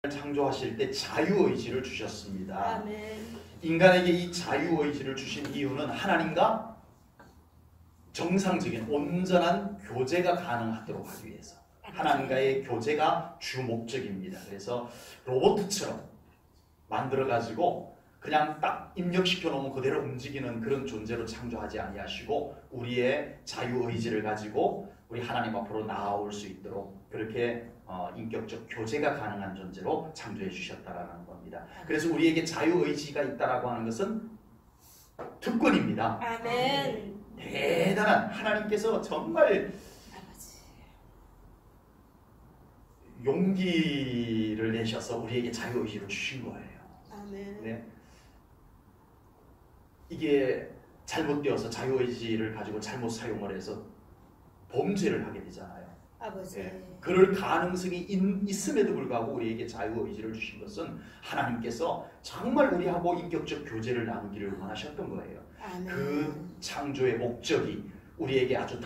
창조하실 때 자유의지를 주셨습니다. 아멘. 인간에게 이 자유의지를 주신 이유는 하나님과 정상적인 온전한 교제가 가능하도록 하기 위해서, 하나님과의 교제가 주 목적입니다. 그래서 로봇처럼 만들어가지고 그냥 딱 입력시켜 놓으면 그대로 움직이는 그런 존재로 창조하지 아니하시고 우리의 자유의지를 가지고 우리 하나님 앞으로 나아올 수 있도록 그렇게 인격적 교제가 가능한 존재로 창조해 주셨다라는 겁니다. 그래서 우리에게 자유의지가 있다라고 하는 것은 특권입니다. 아멘. 대단한 하나님께서 정말 용기를 내셔서 우리에게 자유의지를 주신 거예요. 아멘. 네. 이게 잘못되어서 자유의지를 가지고 잘못 사용을 해서 범죄를 하게 되잖아요. 아버지. 네. 그럴 가능성이 있음에도 불구하고 우리에게 자유의지를 주신 것은 하나님께서 정말 우리하고 인격적 교제를 나누기를 원하셨던 거예요. 아멘. 그 창조의 목적이 우리에게 아주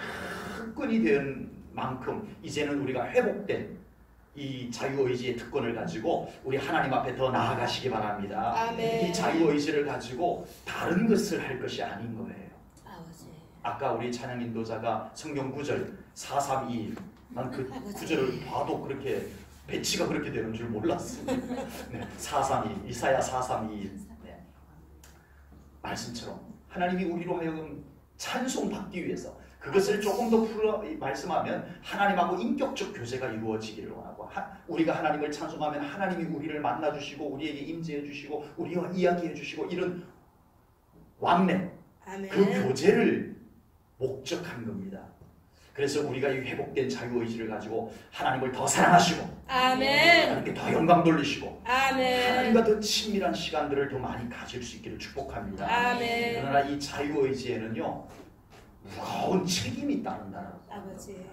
특권이 된 만큼 이제는 우리가 회복된 이 자유의지의 특권을 가지고 우리 하나님 앞에 더 나아가시기 바랍니다. 아멘. 이 자유의지를 가지고 다른 것을 할 것이 아닌 거예요. 아버지. 아까 우리 찬양 인도자가 성경 구절 432, 난 그 구절을 봐도 그렇게 배치가 그렇게 되는 줄 몰랐어요. 네, 432, 이사야 432 네. 말씀처럼 하나님이 우리로 하여금 찬송받기 위해서 그것을 조금 더 풀어 말씀하면 하나님하고 인격적 교제가 이루어지기를 원하고 우리가 하나님을 찬송하면 하나님이 우리를 만나주시고 우리에게 임재해 주시고 우리와 이야기해 주시고 이런 왕래 그 교제를 목적한 겁니다. 그래서 우리가 이 회복된 자유의지를 가지고 하나님을 더 사랑하시고 아멘. 하나님께 더 영광 돌리시고 아멘. 하나님과 더 친밀한 시간들을 더 많이 가질 수 있기를 축복합니다. 아멘. 그러나 이 자유의지에는요 무거운 책임이 따른다라고. 아버지.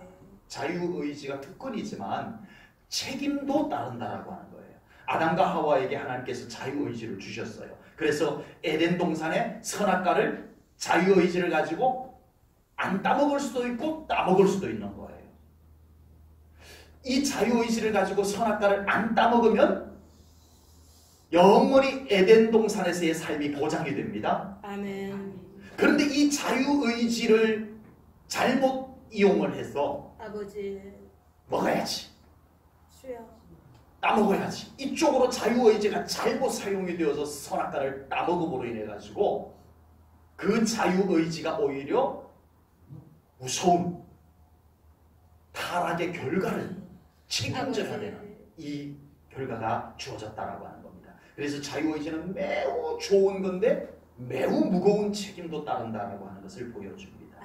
자유의지가 특권이지만 책임도 따른다라고 하는 거예요. 아담과 하와에게 하나님께서 자유의지를 주셨어요. 그래서 에덴 동산의 선악과를 자유의지를 가지고 안 따먹을 수도 있고 따먹을 수도 있는 거예요. 이 자유의지를 가지고 선악과를 안 따먹으면 영원히 에덴 동산에서의 삶이 보장이 됩니다. 아멘. 그런데 이 자유의지를 잘못 이용을 해서 아버지. 먹어야지, 주여. 따먹어야지, 이쪽으로 자유의지가 잘못 사용이 되어서 선악과를 따먹음으로 인해 가지고 그 자유의지가 오히려 무서운 타락의 결과를 책임져야 되는 이 결과가 주어졌다라고 하는 겁니다. 그래서 자유의지는 매우 좋은 건데 매우 무거운 책임도 따른다라고 하는 것을 보여줍니다.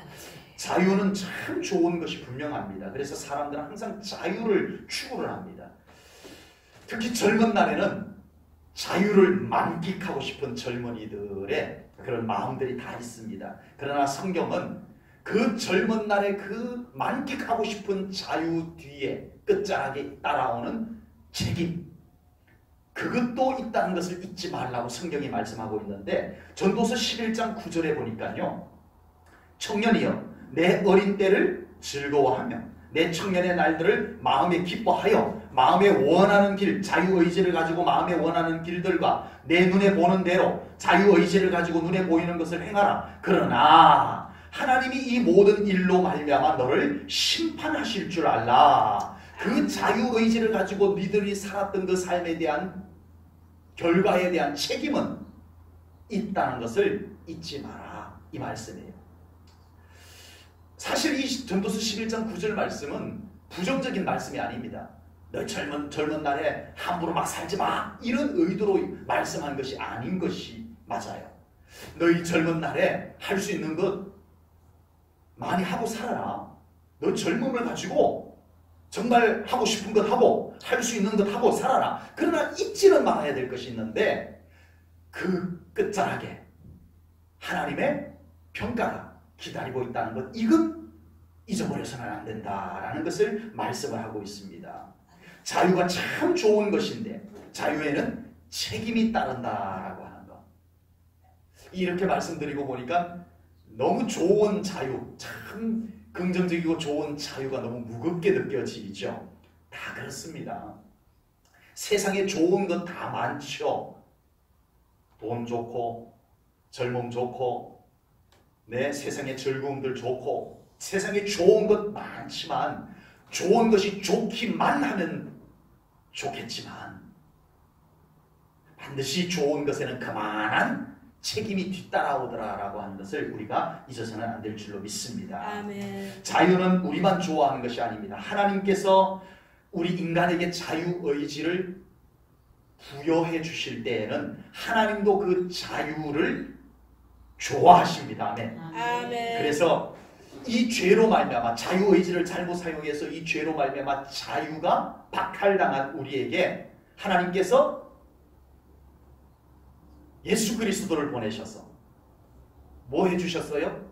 자유는 참 좋은 것이 분명합니다. 그래서 사람들은 항상 자유를 추구를 합니다. 특히 젊은 날에는 자유를 만끽하고 싶은 젊은이들의 그런 마음들이 다 있습니다. 그러나 성경은 그 젊은 날에 그 만끽하고 싶은 자유 뒤에 끝자락에 따라오는 책임, 그것도 있다는 것을 잊지 말라고 성경이 말씀하고 있는데 전도서 11장 9절에 보니까요, 청년이여 내 어린 때를 즐거워하며 내 청년의 날들을 마음에 기뻐하여 마음에 원하는 길, 자유의지를 가지고 마음에 원하는 길들과 내 눈에 보는 대로 자유의지를 가지고 눈에 보이는 것을 행하라. 그러나 하나님이 이 모든 일로 말미암아 너를 심판하실 줄 알라. 그 자유의지를 가지고 니들이 살았던 그 삶에 대한 결과에 대한 책임은 있다는 것을 잊지 마라. 이 말씀이에요. 사실 이 전도서 11장 9절 말씀은 부정적인 말씀이 아닙니다. 너 젊은 날에 함부로 막 살지 마, 이런 의도로 말씀한 것이 아닌 것이 맞아요. 너희 젊은 날에 할 수 있는 것 많이 하고 살아라. 너 젊음을 가지고 정말 하고 싶은 것 하고 할 수 있는 것 하고 살아라. 그러나 잊지는 말아야 될 것이 있는데 그 끝자락에 하나님의 평가가 기다리고 있다는 것, 이건 잊어버려서는 안 된다라는 것을 말씀을 하고 있습니다. 자유가 참 좋은 것인데 자유에는 책임이 따른다라고 하는 것. 이렇게 말씀드리고 보니까 너무 좋은 자유, 참 긍정적이고 좋은 자유가 너무 무겁게 느껴지죠. 다 그렇습니다. 세상에 좋은 건 다 많죠. 돈 좋고 젊음 좋고 세상에 즐거움들 좋고 세상에 좋은 것 많지만 좋은 것이 좋기만 하면 좋겠지만 반드시 좋은 것에는 그만한 책임이 뒤따라오더라라고 하는 것을 우리가 잊어서는 안 될 줄로 믿습니다. 아멘. 자유는 우리만 좋아하는 것이 아닙니다. 하나님께서 우리 인간에게 자유의지를 부여해 주실 때에는 하나님도 그 자유를 좋아하십니다. 아멘. 아멘. 그래서 이 죄로 말미암아 자유의지를 잘못 사용해서 이 죄로 말미암아 자유가 박탈당한 우리에게 하나님께서 예수 그리스도를 보내셔서 뭐 해주셨어요?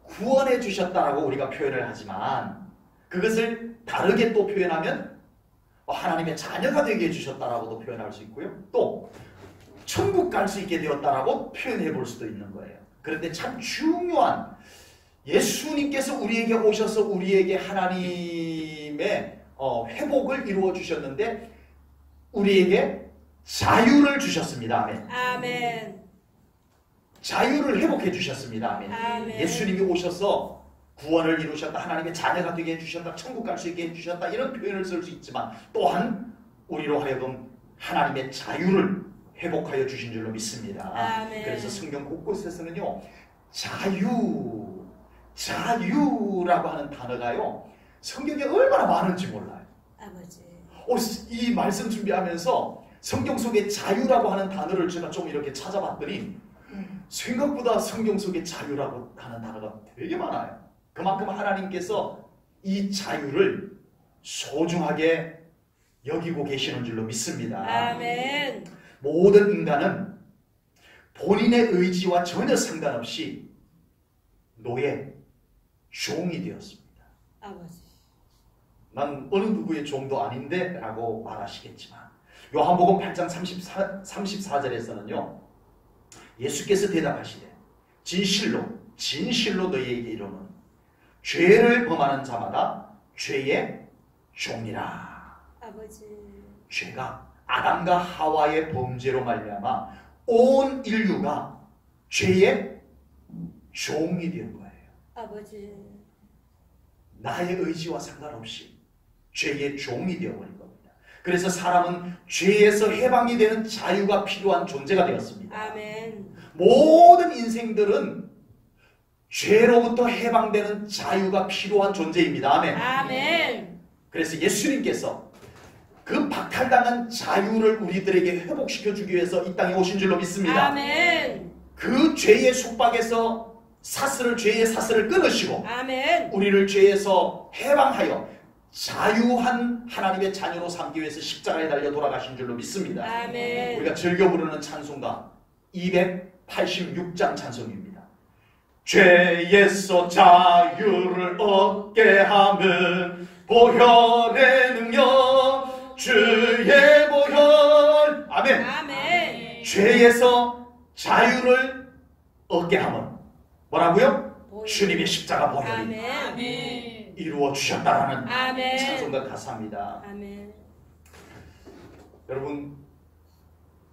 구원해 주셨다라고 우리가 표현을 하지만 그것을 다르게 또 표현하면 하나님의 자녀가 되게 해주셨다라고도 표현할 수 있고요. 또 천국 갈 수 있게 되었다라고 표현해 볼 수도 있는 거예요. 그런데 참 중요한 예수님께서 우리에게 오셔서 우리에게 하나님의 회복을 이루어 주셨는데 우리에게 자유를 주셨습니다. 아멘. 아멘. 자유를 회복해 주셨습니다. 아멘. 아멘. 예수님이 오셔서 구원을 이루셨다, 하나님의 자녀가 되게 해주셨다, 천국 갈 수 있게 해주셨다 이런 표현을 쓸 수 있지만 또한 우리로 하여금 하나님의 자유를 회복하여 주신 줄로 믿습니다. 아멘. 그래서 성경 곳곳에서는요 자유라고 하는 단어가요 성경에 얼마나 많은지 몰라요. 아버지. 이 말씀 준비하면서 성경 속에 자유라고 하는 단어를 제가 좀 이렇게 찾아봤더니 생각보다 성경 속에 자유라고 하는 단어가 되게 많아요. 그만큼 하나님께서 이 자유를 소중하게 여기고 계시는 줄로 믿습니다. 아멘. 모든 인간은 본인의 의지와 전혀 상관없이 노예, 종이 되었습니다. 아버지. 난 어느 누구의 종도 아닌데 라고 말하시겠지만 요한복음 8장 34절에서는요 예수께서 대답하시되 진실로 너희에게 이르노니 죄를 범하는 자마다 죄의 종이라. 아버지. 죄가 아담과 하와의 범죄로 말미암아 온 인류가 죄의 종이 된 거예요. 아버지. 나의 의지와 상관없이 죄의 종이 되어버린 겁니다. 그래서 사람은 죄에서 해방이 되는 자유가 필요한 존재가 되었습니다. 아멘. 모든 인생들은 죄로부터 해방되는 자유가 필요한 존재입니다. 아멘. 아멘. 그래서 예수님께서 그 박탈당한 자유를 우리들에게 회복시켜주기 위해서 이 땅에 오신 줄로 믿습니다. 아멘. 그 죄의 속박에서 죄의 사슬을 끊으시고 아멘. 우리를 죄에서 해방하여 자유한 하나님의 자녀로 삼기 위해서 십자가에 달려 돌아가신 줄로 믿습니다. 아멘. 우리가 즐겨 부르는 찬송가 286장 찬송입니다. 죄에서 자유를 얻게 함은 보혈의 능력 주의 보혈. 아멘. 아멘. 죄에서 자유를 얻게 함은 뭐라고요? 보혈. 주님의 십자가 보혈이 아멘. 이루어 주셨다라는 아멘. 찬송가 가사입니다. 아멘. 여러분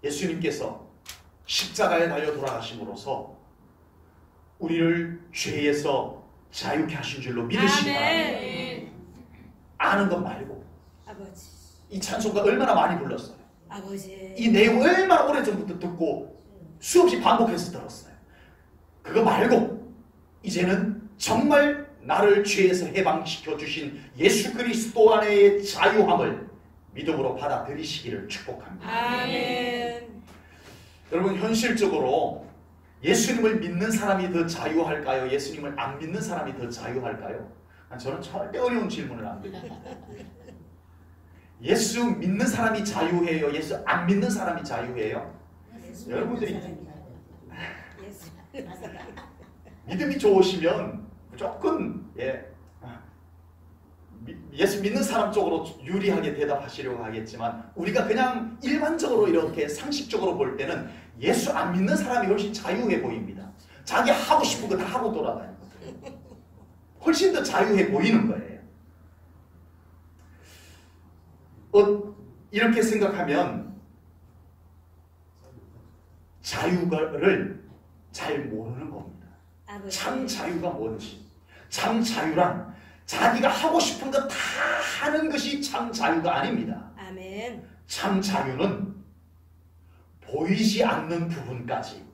예수님께서 십자가에 달려 돌아가심으로써 우리를 죄에서 자유케 하신 줄로 믿으시기 바랍니다. 아멘. 아는 것 말고 아버지. 이 찬송가 얼마나 많이 불렀어요. 아버지. 이 내용 얼마나 오래전부터 듣고 수없이 반복해서 들었어요. 그거 말고 이제는 정말 나를 죄에서 해방시켜 주신 예수 그리스도 안의 자유함을 믿음으로 받아들이시기를 축복합니다. 아멘. 여러분 현실적으로 예수님을 믿는 사람이 더 자유할까요? 예수님을 안 믿는 사람이 더 자유할까요? 저는 절대 어려운 질문을 안 드립니다. 예수 믿는 사람이 자유해요? 예수 안 믿는 사람이 자유해요? 여러분들이 믿음이 좋으시면 무조건 예수 믿는 사람 쪽으로 유리하게 대답하시려고 하겠지만 우리가 그냥 일반적으로 이렇게 상식적으로 볼 때는 예수 안 믿는 사람이 훨씬 자유해 보입니다. 자기 하고 싶은 거 다 하고 돌아다니는 거예요. 훨씬 더 자유해 보이는 거예요. 이렇게 생각하면 자유를 잘 모르는 겁니다. 아버지. 참 자유가 뭔지. 참 자유란 자기가 하고 싶은 거 다 하는 것이 참 자유가 아닙니다. 아멘. 참 자유는 보이지 않는 부분까지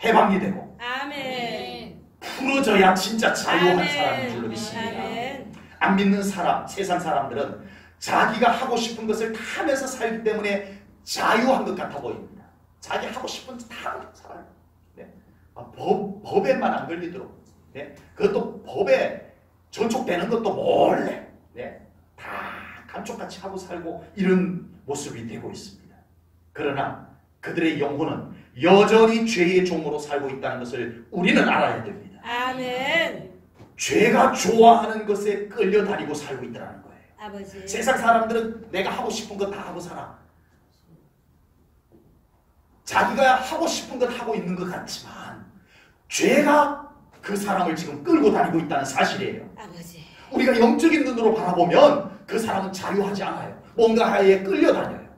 해방이 되고 아멘. 풀어져야 진짜 자유한 아멘. 사람인 줄로 믿습니다. 아멘. 안 믿는 사람, 세상 사람들은 자기가 하고 싶은 것을 다 하면서 살기 때문에 자유한 것 같아 보입니다. 자기 하고 싶은 거 다 하면서 살아요. 네. 법에만 안 걸리도록. 네. 그것도 법에 전촉되는 것도 몰래. 네. 다 감쪽같이 하고 살고 이런 모습이 되고 있습니다. 그러나 그들의 영혼은 여전히 죄의 종으로 살고 있다는 것을 우리는 알아야 됩니다. 아멘. 죄가 좋아하는 것에 끌려다니고 살고 있다는 거예요. 아버지. 세상 사람들은 내가 하고 싶은 거 다 하고 살아. 자기가 하고 싶은 걸 하고 있는 것 같지만 죄가 그 사람을 지금 끌고 다니고 있다는 사실이에요. 아버지. 우리가 영적인 눈으로 바라보면 그 사람은 자유하지 않아요. 뭔가에 끌려다녀요.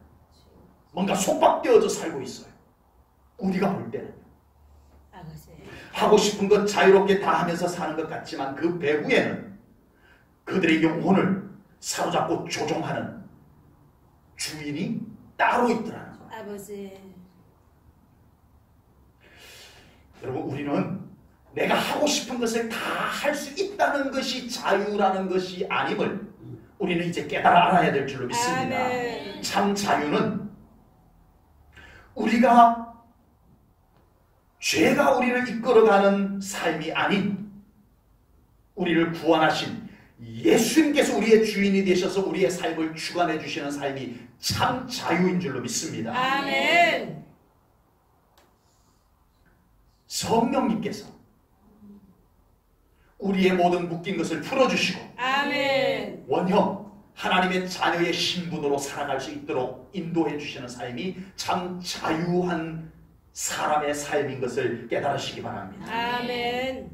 뭔가 속박되어져 살고 있어요. 우리가 볼 때는 아버지. 하고 싶은 것 자유롭게 다 하면서 사는 것 같지만 그 배후에는 그들의 영혼을 사로잡고 조종하는 주인이 따로 있더라는 거예요. 아버지. 여러분, 우리는 내가 하고 싶은 것을 다 할 수 있다는 것이 자유라는 것이 아님을 우리는 이제 깨달아 알아야 될 줄로 믿습니다. 아멘. 참 자유는 우리가 죄가 우리를 이끌어가는 삶이 아닌 우리를 구원하신 예수님께서 우리의 주인이 되셔서 우리의 삶을 주관해 주시는 삶이 참 자유인 줄로 믿습니다. 아멘. 성령님께서 우리의 모든 묶인 것을 풀어주시고 아멘. 원형 하나님의 자녀의 신분으로 살아갈 수 있도록 인도해 주시는 삶이 참 자유한 사람의 삶인 것을 깨달으시기 바랍니다. 아멘.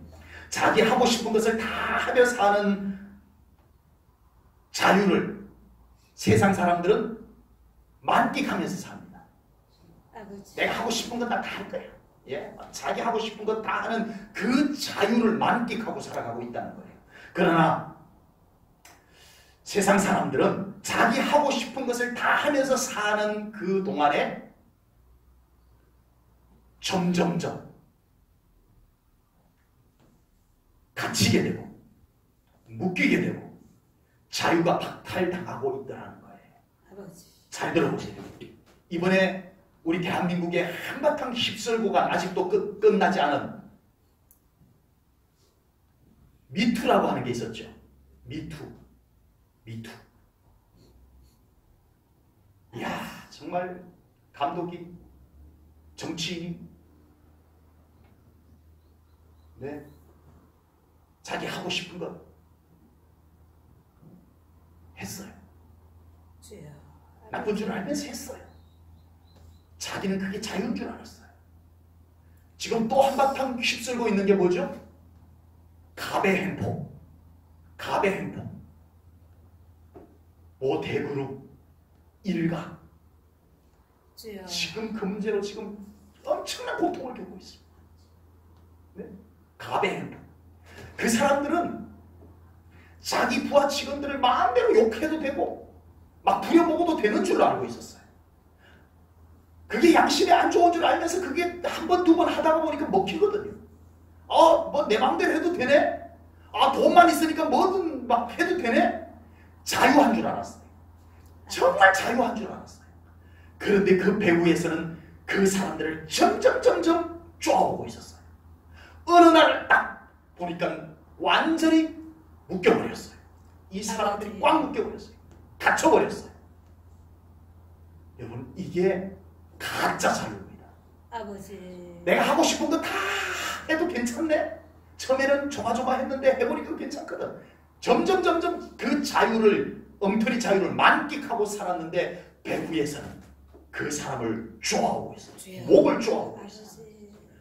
자기 하고 싶은 것을 다 하며 사는 자유를 세상 사람들은 만끽하면서 삽니다. 아버지. 내가 하고 싶은 건 다 할 거야. 예? 자기 하고 싶은 것 다 하는 그 자유를 만끽하고 살아가고 있다는 거예요. 그러나 세상 사람들은 자기 하고 싶은 것을 다 하면서 사는 그 동안에 점점점 갇히게 되고 묶이게 되고 자유가 박탈당하고 있다는 거예요. 아버지. 잘 들어보세요. 이번에 우리 대한민국에 한바탕 휩쓸고 간 아직도 끝나지 않은 미투라고 하는 게 있었죠. 미투. 이야, 정말 감독이, 정치인이, 네, 자기 하고 싶은 것 했어요. 주여. 나쁜 줄 알면서 했어요. 자기는 그게 자유인 줄 알았어요. 지금 또 한바탕 휩쓸고 있는 게 뭐죠? 갑의 행포. 모 대그룹 일가. 주여. 지금 그 문제로 지금 엄청난 고통을 겪고 있습니다. 네? 갑의 행포. 그 사람들은 자기 부하 직원들을 마음대로 욕해도 되고 막 부려먹어도 되는 줄로 알고 있었어요. 그게 양심에 안 좋은 줄 알면서 그게 한 번, 두 번 하다가 보니까 먹히거든요. 뭐 내 마음대로 해도 되네? 돈만 있으니까 뭐든 막 해도 되네? 자유한 줄 알았어요. 정말 자유한 줄 알았어요. 그런데 그 배후에서는 그 사람들을 점점 쪼아오고 있었어요. 어느 날 딱 보니까 완전히 묶여버렸어요. 이 사람들이 꽉 묶여버렸어요. 갇혀버렸어요. 여러분, 이게 가짜 자유입니다. 아버지. 내가 하고 싶은 거 다 해도 괜찮네. 처음에는 조마조마했는데 해보니까 괜찮거든. 점점 그 자유를, 엉터리 자유를 만끽하고 살았는데 배후에서는 그 사람을 쪼아오고 있어요. 목을 쪼아오고 있어요.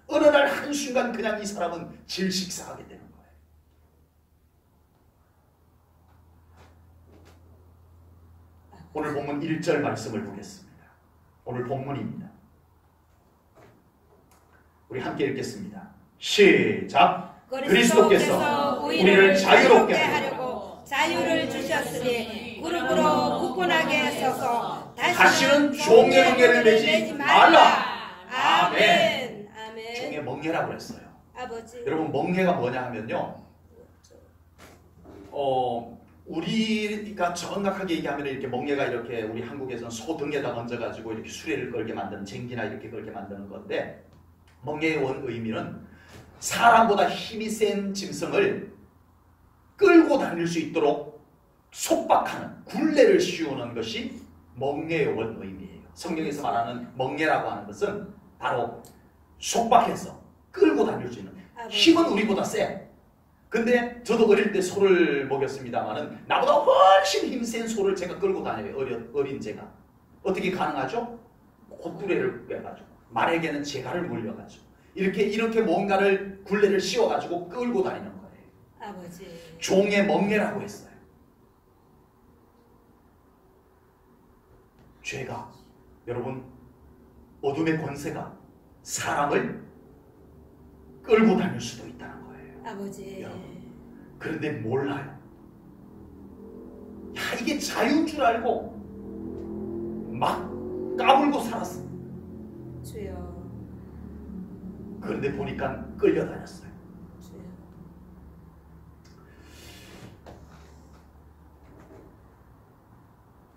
어느 날 한순간 그냥 이 사람은 질식사하게 되는 거예요. 오늘 본문 1절 말씀을 보겠습니다. 오늘 본문입니다. 우리 함께 읽겠습니다. 시작. 그리스도께서 우리를 자유롭게 하려고 자유를 주셨으니 무릎으로 굳건하게 서서 다시는 종의 멍에를 매지 말라. 아멘. 아멘. 종의 멍에라고 했어요. 아버지. 여러분 멍에가 뭐냐 하면요. 우리가 정확하게 얘기하면 이렇게 멍에가 이렇게 우리 한국에서는 소 등에다 얹어가지고 이렇게 수레를 끌게 만드는 쟁기나 이렇게 끌게 만드는 건데 멍에의 원 의미는 사람보다 힘이 센 짐승을 끌고 다닐 수 있도록 속박하는 굴레를 씌우는 것이 멍에의 원 의미예요. 성경에서 말하는 멍에라고 하는 것은 바로 속박해서 끌고 다닐 수 있는 힘은 우리보다 세. 근데 저도 어릴 때 소를 먹였습니다만은 나보다 훨씬 힘센 소를 제가 끌고 다녀요. 어린 제가. 어떻게 가능하죠? 콧구레를 빼가지고 말에게는 재갈을 물려가지고 이렇게 뭔가를 굴레를 씌워가지고 끌고 다니는 거예요. 아버지. 종의 멍에라고 했어요. 죄가 여러분 어둠의 권세가 사람을 끌고 다닐 수도 있다는 거예요. 아버지. 여러분, 그런데 몰라요. 야, 이게 자유인 줄 알고 막 까불고 살았어. 주여. 그런데 보니까 끌려다녔어요. 주여.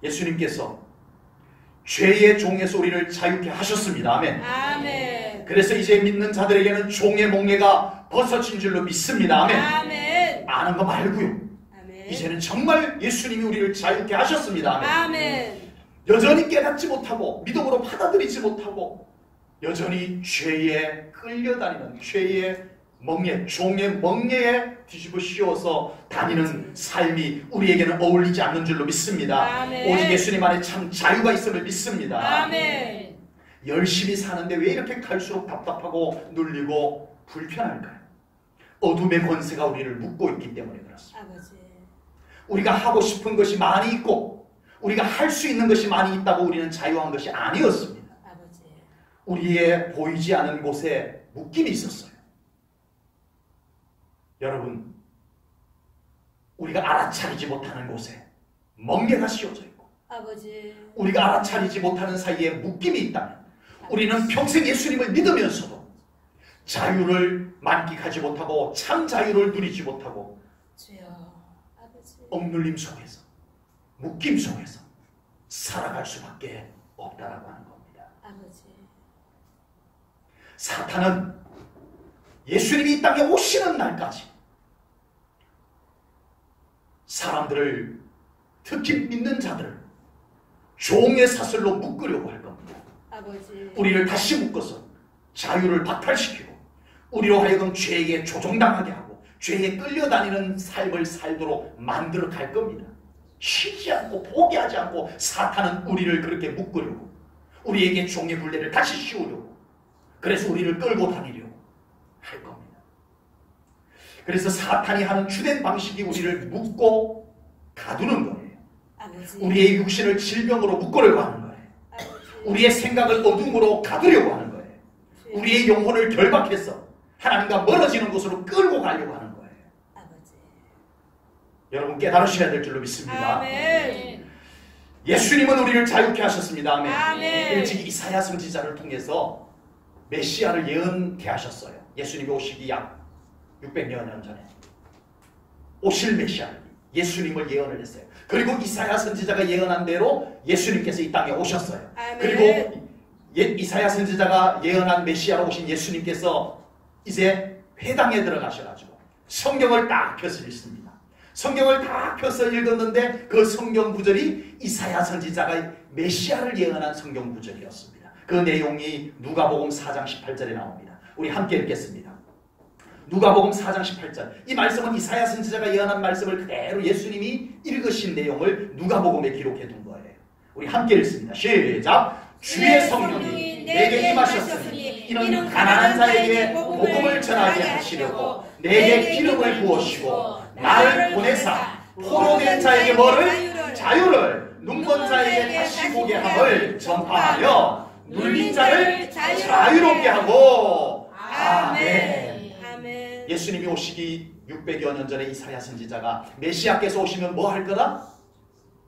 예수님께서 죄의 종에서 우리를 자유케 하셨습니다. 아멘. 아멘. 그래서 이제 믿는 자들에게는 종의 멍에가 벗어진 줄로 믿습니다. 아멘. 아멘. 아는 거 말고요. 아멘. 이제는 정말 예수님이 우리를 자유케 하셨습니다. 아멘. 아멘. 여전히 깨닫지 못하고 믿음으로 받아들이지 못하고 여전히 죄에 끌려다니는 죄의 멍에, 종의 멍에에 뒤집어 씌워서 다니는 삶이 우리에게는 어울리지 않는 줄로 믿습니다. 아멘. 오직 예수님 안에 참 자유가 있음을 믿습니다. 아멘. 열심히 사는데 왜 이렇게 갈수록 답답하고 눌리고 불편할까요? 어둠의 권세가 우리를 묶고 있기 때문에 그렇습니다. 아버지. 우리가 하고 싶은 것이 많이 있고 우리가 할 수 있는 것이 많이 있다고 우리는 자유한 것이 아니었습니다. 아버지. 우리의 보이지 않은 곳에 묶임이 있었어요. 여러분, 우리가 알아차리지 못하는 곳에 멍게가 씌워져 있고 아버지. 우리가 알아차리지 못하는 사이에 묶임이 있다면 우리는 평생 예수님을 믿으면서도 자유를 만끽하지 못하고 참 자유를 누리지 못하고 주여. 아버지. 억눌림 속에서 묶임 속에서 살아갈 수밖에 없다라고 하는 겁니다. 아버지. 사탄은 예수님이 이 땅에 오시는 날까지 사람들을 특히 믿는 자들을 종의 사슬로 묶으려고 할 겁니다. 아버지. 우리를 다시 묶어서 자유를 박탈시키고 우리로 하여금 죄에 조종당하게 하고 죄에 끌려다니는 삶을 살도록 만들어 갈 겁니다. 쉬지 않고 포기하지 않고 사탄은 우리를 그렇게 묶으려고 우리에게 종의 굴레를 다시 씌우려고 그래서 우리를 끌고 다니려고 할 겁니다. 그래서 사탄이 하는 주된 방식이 우리를 묶고 가두는 거예요. 아버지. 우리의 육신을 질병으로 묶으려고 하는 거예요. 아버지. 우리의 생각을 어둠으로 가두려고 하는 거예요. 우리의 영혼을 결박해서 하나님과 멀어지는 곳으로 끌고 가려고 하는 거예요. 아버지. 여러분 깨달으셔야 될 줄로 믿습니다. 아멘. 예수님은 우리를 자유케 하셨습니다. 아멘. 아멘. 일찍 이사야 선지자를 통해서 메시아를 예언케 하셨어요. 예수님이 오시기 약 600여 년 전에 오실 메시아 예수님을 예언을 했어요. 그리고 이사야 선지자가 예언한 대로 예수님께서 이 땅에 오셨어요. 아멘. 그리고 이사야 선지자가 예언한 메시아로 오신 예수님께서 이제 회당에 들어가셔가지고 성경을 딱 펴서 읽습니다. 성경을 다 펴서 읽었는데 그 성경 구절이 이사야 선지자가 메시아를 예언한 성경 구절이었습니다. 그 내용이 누가복음 4장 18절에 나옵니다. 우리 함께 읽겠습니다. 누가복음 4장 18절. 이 말씀은 이사야 선지자가 예언한 말씀을 그대로 예수님이 읽으신 내용을 누가복음에 기록해 둔 거예요. 우리 함께 읽습니다. 시작. 주의 성령이 내게 임하셨으니 이는 가난한 자에게 복음을 전하게 하시려고 내게 기름을 부으시고 나를 보내사 포로된 자에게 뭐를? 자유를 눈먼 자에게 다시 보게 함을 전파하여 눌린 자를 자유롭게 하고. 아멘. 아멘. 예수님이 오시기 600여 년 전에 이사야 선지자가 메시아께서 오시면 뭐 할 거다?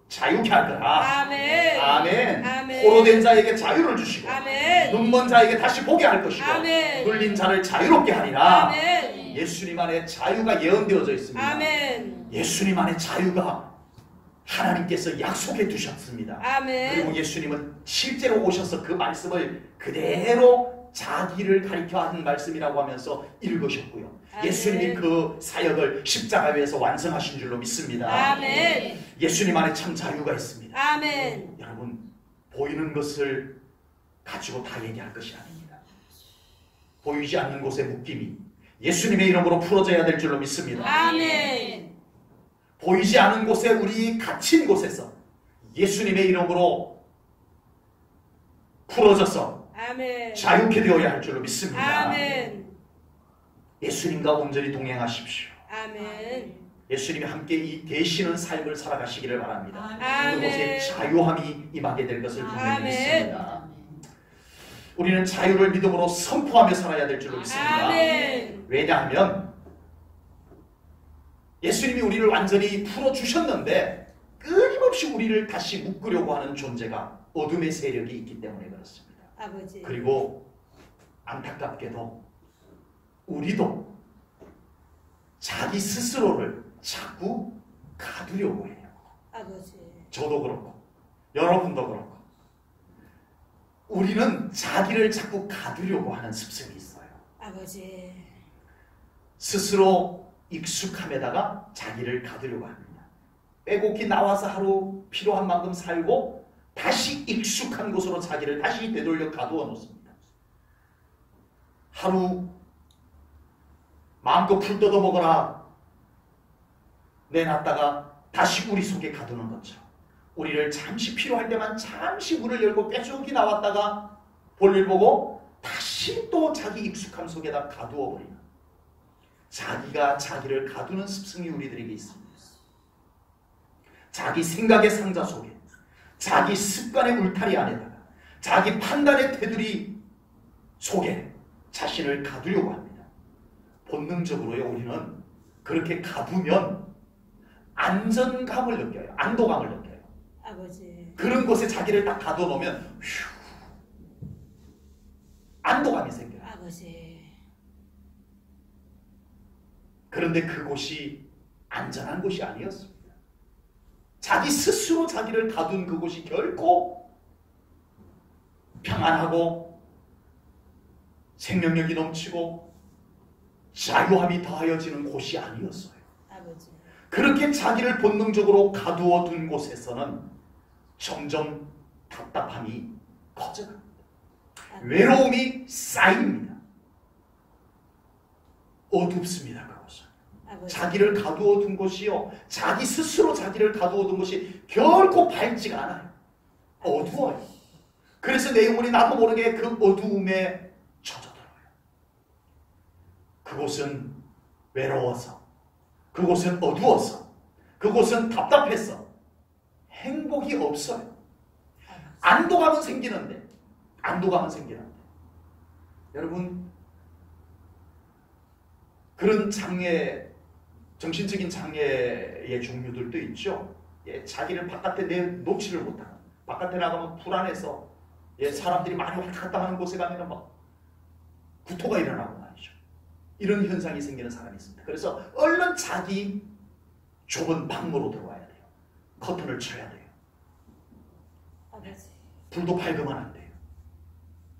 자유케 할 거다. 아멘. 아멘. 아멘. 포로된 자에게 자유를 주시고 아멘. 눈먼 자에게 다시 보게 할 것이고 아멘. 눌린 자를 자유롭게 하리라. 아멘. 예수님 안에 자유가 예언되어져 있습니다. 아멘. 예수님 안에 자유가 하나님께서 약속해 두셨습니다. 아멘. 그리고 예수님은 실제로 오셔서 그 말씀을 그대로 자기를 가리켜 하는 말씀이라고 하면서 읽으셨고요. 아멘. 예수님이 그 사역을 십자가 위에서 완성하신 줄로 믿습니다. 아멘. 예수님 안에 참 자유가 있습니다. 아멘. 여러분, 보이는 것을 가지고 다 얘기할 것이 아닙니다. 보이지 않는 곳의 묶임이 예수님의 이름으로 풀어져야 될 줄로 믿습니다. 아멘. 보이지 않은 곳에 우리 갇힌 곳에서 예수님의 이름으로 풀어져서 아멘. 자유케 되어야 할 줄로 믿습니다. 아멘. 예수님과 온전히 동행하십시오. 아멘. 예수님이 함께 이 되시는 삶을 살아가시기를 바랍니다. 아멘. 그곳에 자유함이 임하게 될 것을 분명히 아멘. 믿습니다. 우리는 자유를 믿음으로 선포하며 살아야 될 줄로 믿습니다. 아멘. 왜냐하면 예수님이 우리를 완전히 풀어주셨는데 끊임없이 우리를 다시 묶으려고 하는 존재가 어둠의 세력이 있기 때문에 그렇습니다. 아버지. 그리고 안타깝게도 우리도 자기 스스로를 자꾸 가두려고 해요. 아버지. 저도 그렇고 여러분도 그렇고 우리는 자기를 자꾸 가두려고 하는 습성이 있어요. 아버지. 스스로 익숙함에다가 자기를 가두려고 합니다. 빼곡히 나와서 하루 필요한 만큼 살고 다시 익숙한 곳으로 자기를 다시 되돌려 가두어 놓습니다. 하루 마음껏 풀 뜯어 먹어라 내놨다가 다시 우리 속에 가두는 것처럼 우리를 잠시 필요할 때만 잠시 문을 열고 빼곡히 나왔다가 볼일 보고 다시 또 자기 익숙함 속에다 가두어 버리는 자기가 자기를 가두는 습성이 우리들에게 있습니다. 자기 생각의 상자 속에 자기 습관의 울타리 안에다가 자기 판단의 테두리 속에 자신을 가두려고 합니다. 본능적으로요 우리는 그렇게 가두면 안전감을 느껴요. 안도감을 느껴요. 아버지. 그런 곳에 자기를 딱 가둬놓으면 휴 안도감이 생겨요. 아버지. 그런데 그곳이 안전한 곳이 아니었습니다. 자기 스스로 자기를 가둔 그곳이 결코 평안하고 생명력이 넘치고 자유함이 더하여지는 곳이 아니었어요. 아버지. 그렇게 자기를 본능적으로 가두어 둔 곳에서는 점점 답답함이 커져갑니다. 외로움이 쌓입니다. 어둡습니다. 그곳은. 아버지. 자기를 가두어 둔 곳이요. 자기 스스로 자기를 가두어 둔 곳이 결코 밝지가 않아요. 어두워요. 그래서 내 영혼이 나도 모르게 그 어두움에 젖어들어요. 그곳은 외로워서, 그곳은 어두워서, 그곳은 답답해서 행복이 없어요. 안도감은 생기는데, 여러분 그런 장애, 정신적인 장애의 종류들도 있죠. 예, 자기를 바깥에 내놓지를 못하는, 바깥에 나가면 불안해서 사람들이 많이 왔다 갔다 하는 곳에 가면 막 구토가 일어나고 말이죠. 이런 현상이 생기는 사람이 있습니다. 그래서 얼른 자기 좁은 방으로 들어와야 돼요. 커튼을 쳐야 돼요. 아버지. 불도 밝으면 안 돼요.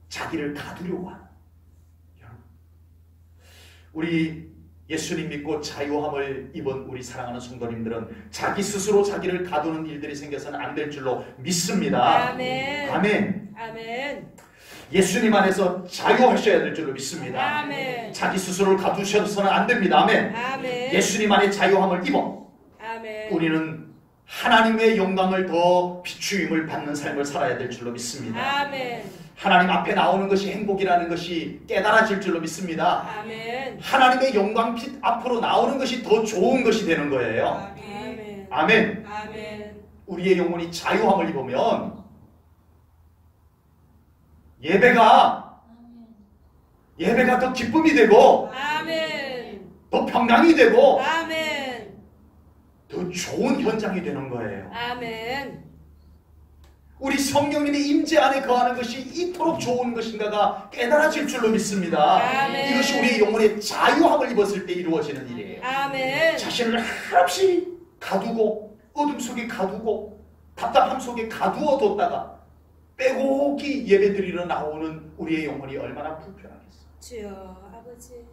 자기를 가두려고 하는. 우리 예수님 믿고 자유함을 입은 우리 사랑하는 성도님들은 자기 스스로 자기를 가두는 일들이 생겨서는 안 될 줄로 믿습니다. 아멘. 아멘. 아멘. 예수님 안에서 자유하셔야 될 줄로 믿습니다. 아멘. 자기 스스로를 가두셔서는 안 됩니다. 아멘. 아멘. 예수님 안에 자유함을 입어 아멘. 우리는 하나님의 영광을 더 비추임을 받는 삶을 살아야 될 줄로 믿습니다. 아멘. 하나님 앞에 나오는 것이 행복이라는 것이 깨달아질 줄로 믿습니다. 아멘. 하나님의 영광 빛 앞으로 나오는 것이 더 좋은 것이 되는 거예요. 아멘. 아멘. 아멘. 우리의 영혼이 자유함을 입으면 예배가 더 기쁨이 되고 아멘. 더 평강이 되고 아멘. 더 좋은 현장이 되는 거예요. 아멘. 우리 성령님의 임재 안에 거하는 것이 이토록 좋은 것인가가 깨달아질 줄로 믿습니다. 아멘. 이것이 우리의 영혼의 자유함을 입었을 때 이루어지는 일이에요. 아멘. 자신을 한없이 가두고 어둠 속에 가두고 답답함 속에 가두어 뒀다가 빼곡히 예배드리러 나오는 우리의 영혼이 얼마나 불편하겠어요. 주여 아버지.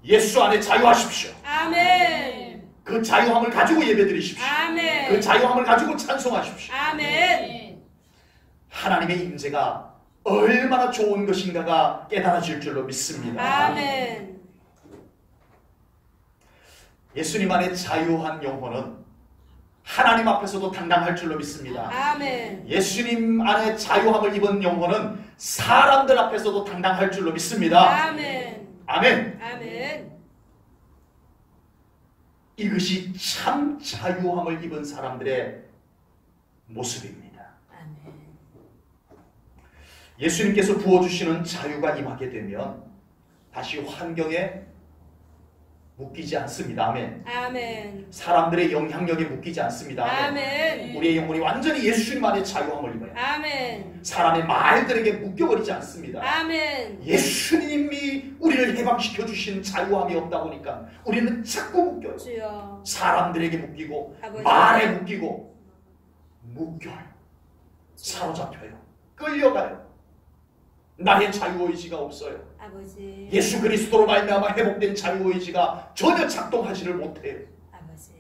예수 안에 자유하십시오. 아멘. 그 자유함을 가지고 예배드리십시오. 아멘. 그 자유함을 가지고 찬송하십시오. 아멘. 하나님의 임재가 얼마나 좋은 것인가가 깨달아질 줄로 믿습니다. 아멘. 예수님 안에 자유한 영혼은 하나님 앞에서도 당당할 줄로 믿습니다. 아멘. 예수님 안에 자유함을 입은 영혼은 사람들 앞에서도 당당할 줄로 믿습니다. 아멘. 아멘. 아멘. 이것이 참 자유함을 입은 사람들의 모습입니다. 아멘. 예수님께서 부어주시는 자유가 임하게 되면 다시 환경에 묶이지 않습니다. 아멘. 아멘. 사람들의 영향력에 묶이지 않습니다. 아멘. 우리의 영혼이 완전히 예수님 안에 자유함을 입어요. 아멘. 사람의 말들에게 묶여버리지 않습니다. 아멘. 예수님이 우리를 해방시켜 주신 자유함이 없다 보니까 우리는 자꾸 묶여요. 주여. 사람들에게 묶이고 아버지. 말에 묶이고 묶여요. 사로잡혀요. 끌려가요. 나의 자유의지가 없어요. 아버지. 예수 그리스도로 말미암아 회복된 자유의지가 전혀 작동하지를 못해요. 아버지.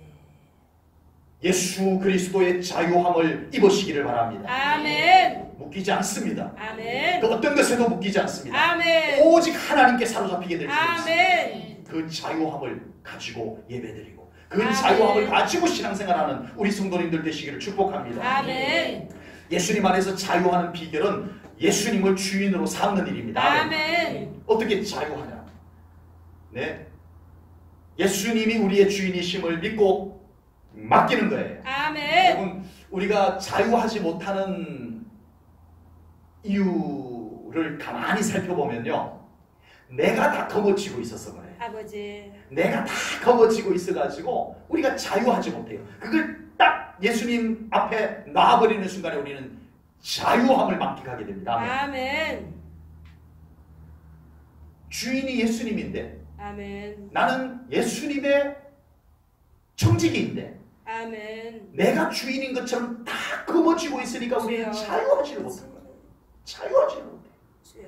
예수 그리스도의 자유함을 입으시기를 바랍니다. 아멘. 묶이지 않습니다. 아멘. 그 어떤 것에도 묶이지 않습니다. 아멘. 오직 하나님께 사로잡히게 될 수 있습니다. 아멘. 그 자유함을 가지고 예배드리고 그 아멘. 자유함을 가지고 신앙생활하는 우리 성도님들 되시기를 축복합니다. 아멘. 예수님 안에서 자유하는 비결은 예수님을 주인으로 삼는 일입니다. 아멘. 어떻게 자유하냐? 네, 예수님이 우리의 주인이심을 믿고 맡기는 거예요. 아멘. 여러분, 우리가 자유하지 못하는 이유를 가만히 살펴보면요, 내가 다 거머쥐고 있어서 그래요. 아버지. 내가 다 거머쥐고 있어가지고 우리가 자유하지 못해요. 그걸 딱 예수님 앞에 놔버리는 순간에 우리는 자유함을 만끽하게 됩니다. 아멘. 주인이 예수님인데 아멘. 나는 예수님의 청지기인데 아멘. 내가 주인인 것처럼 다 거머쥐고 있으니까 우리는 자유하지를 못한 거예요. 자유하지를 못해요. 주여.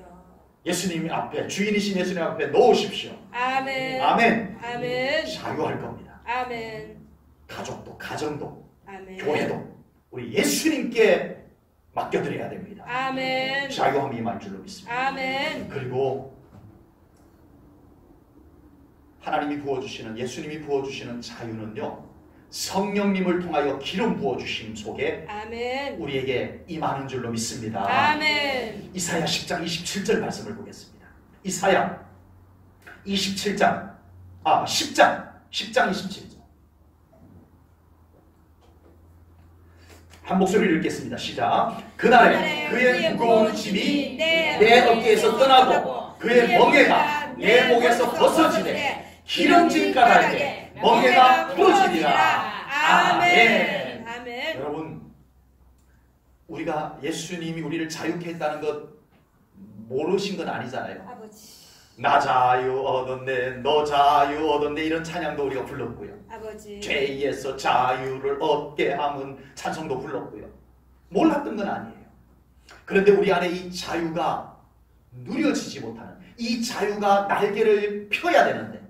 예수님 앞에, 주인이신 예수님 앞에 놓으십시오. 아멘. 아멘. 아멘. 자유할 겁니다. 아멘. 가족도, 가정도, 아멘. 교회도 우리 예수님께 맡겨드려야 됩니다. 아멘. 자유함이 임할 줄로 믿습니다. 아멘. 그리고 하나님이 부어주시는, 예수님이 부어주시는 자유는요, 성령님을 통하여 기름 부어주심 속에 아멘. 우리에게 임하는 줄로 믿습니다. 아멘. 이사야 10장 27절 말씀을 보겠습니다. 이사야 10장 27절. 한 목소리를 읽겠습니다. 시작. 그날에 그의 무거운 짐이 내 어깨에서 떠나고 그의 멍에가 내 목에서 벗어지되 기름진 까닭에 멍에가 풀어지리라. 아멘. 아멘. 여러분, 우리가 예수님이 우리를 자유케 했다는 것 모르신 건 아니잖아요. 아버지. 나 자유 얻었네, 너 자유 얻었네, 이런 찬양도 우리가 불렀고요. 아버지. 죄에서 자유를 얻게 함은 찬송도 불렀고요. 몰랐던 건 아니에요. 그런데 우리 안에 이 자유가 누려지지 못하는, 이 자유가 날개를 펴야 되는데,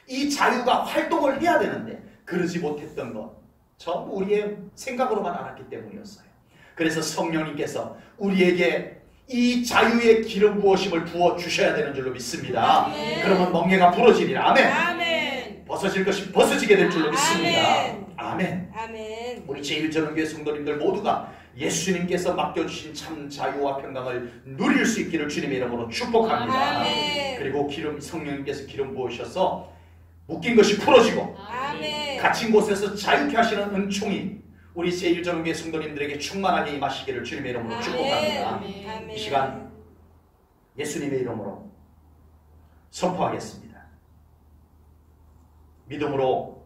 이 자유가 활동을 해야 되는데 그러지 못했던 것 전부 우리의 생각으로만 알았기 때문이었어요. 그래서 성령님께서 우리에게 이 자유의 기름 부어심을 부어 주셔야 되는 줄로 믿습니다. 아멘. 그러면 멍에가 부러지리라. 아멘. 아멘. 벗어질 것이 벗어지게 될 줄로 믿습니다. 아멘. 아멘. 아멘. 우리 제1전원교회 성도님들 모두가 예수님께서 맡겨주신 참 자유와 평강을 누릴 수 있기를 주님의 이름으로 축복합니다. 아멘. 그리고 성령님께서 기름 부으셔서 묶인 것이 풀어지고 아멘. 갇힌 곳에서 자유케 하시는 은총이 우리 제1전후교회 성도님들에게 충만하게 임하시기를 주님의 이름으로 축복합니다. 아멘. 이 시간 예수님의 이름으로 선포하겠습니다. 믿음으로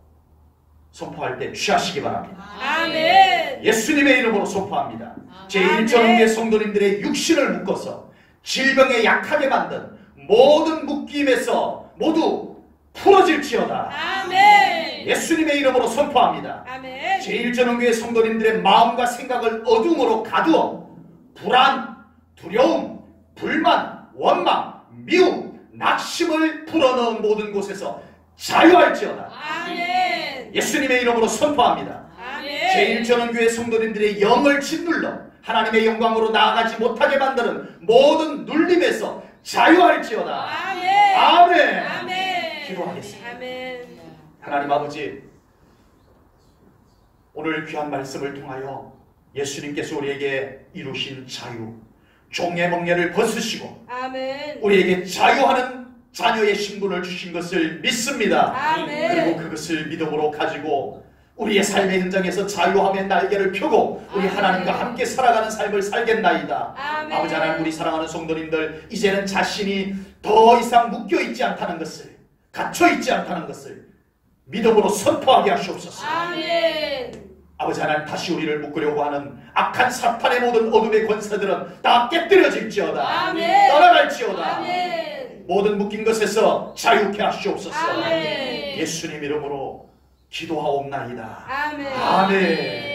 선포할 때 취하시기 바랍니다. 아멘. 예수님의 이름으로 선포합니다. 제1전후교회 성도님들의 육신을 묶어서 질병에 약하게 만든 모든 묶임에서 모두 풀어질지어다. 아멘. 예수님의 이름으로 선포합니다. 아멘. 제1전후교회 성도님들의 마음과 생각을 어둠으로 가두어 불안, 두려움, 불만, 원망, 미움, 낙심을 불어넣은 모든 곳에서 자유할지어다. 아멘. 예수님의 이름으로 선포합니다. 아멘. 제1전후교회 성도님들의 영을 짓눌러 하나님의 영광으로 나아가지 못하게 만드는 모든 눌림에서 자유할지어다. 아멘. 아멘. 아멘. 기도하겠습니다. 아멘. 하나님 아버지, 오늘 귀한 말씀을 통하여 예수님께서 우리에게 이루신 자유, 종의 멍에를 벗으시고 아멘. 우리에게 자유하는 자녀의 신분을 주신 것을 믿습니다. 아멘. 그리고 그것을 믿음으로 가지고 우리의 삶의 현장에서 자유함의 날개를 펴고 우리 아멘. 하나님과 함께 살아가는 삶을 살겠나이다. 아멘. 아버지 하나님, 우리 사랑하는 성도님들, 이제는 자신이 더 이상 묶여있지 않다는 것을, 갇혀있지 않다는 것을 믿음으로 선포하게 하시옵소서. 아멘. 아버지 하나님, 다시 우리를 묶으려고 하는 악한 사탄의 모든 어둠의 권세들은 다 깨뜨려질지어다. 아멘. 떠나갈지어다. 아멘. 모든 묶인 것에서 자유케 하시옵소서. 아멘. 예수님 이름으로 기도하옵나이다. 아멘. 아멘.